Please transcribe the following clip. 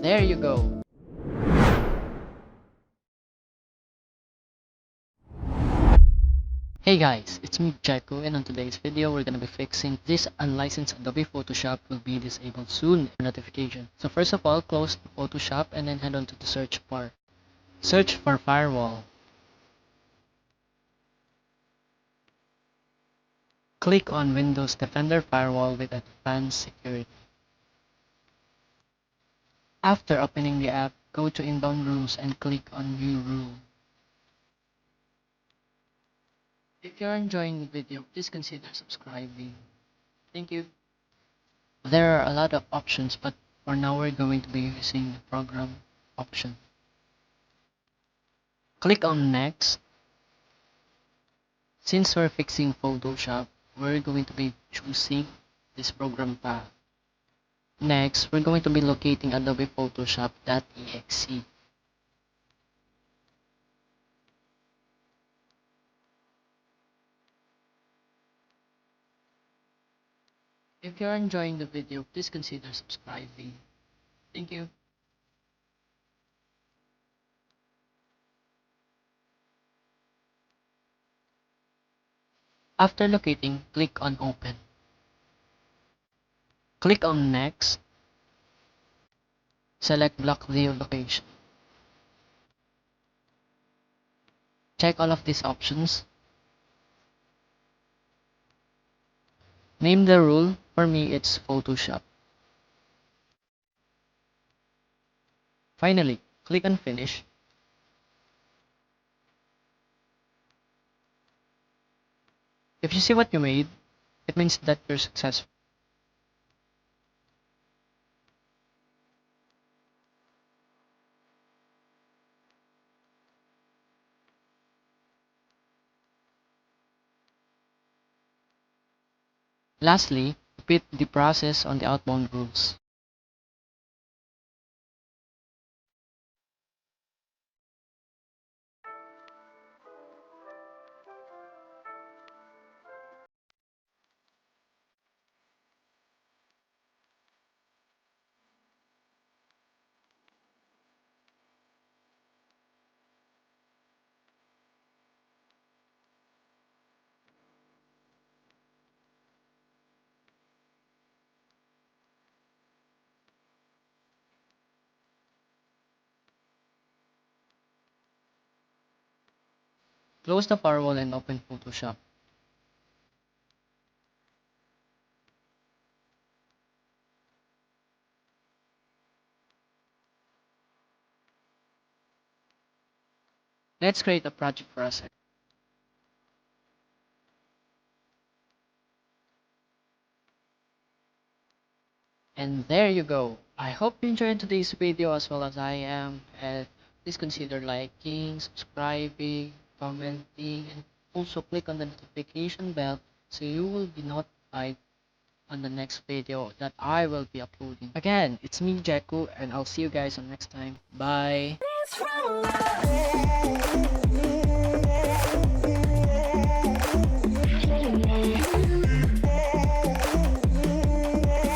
there you go. Hey guys, it's me Jacko, and on today's video we're gonna be fixing this unlicensed Adobe Photoshop will be disabled soon notification. So first of all, close Photoshop and then head on to the search bar. Search for firewall. Click on Windows Defender Firewall with Advanced Security. After opening the app, go to Inbound Rules and click on View Rule. If you're enjoying the video, please consider subscribing. Thank you. There are a lot of options, but for now we're going to be using the program option. Click on Next. Since we're fixing Photoshop, we're going to be choosing this program path. Next, we're going to be locating Adobe Photoshop.exe. If you're enjoying the video, please consider subscribing. Thank you. After locating, click on Open. Click on Next. Select Block View Location. Check all of these options. Name the rule. For me, it's Photoshop. Finally, click on Finish. If you see what you made, it means that you're successful. Lastly, repeat the process on the outbound rules. Close the firewall and open Photoshop. Let's create a project for us. And there you go. I hope you enjoyed today's video as well as I am. And please consider liking, subscribing, commenting, and also click on the notification bell so you will be notified on the next video that I will be uploading. Again, it's me, Jacko, and I'll see you guys on next time. Bye!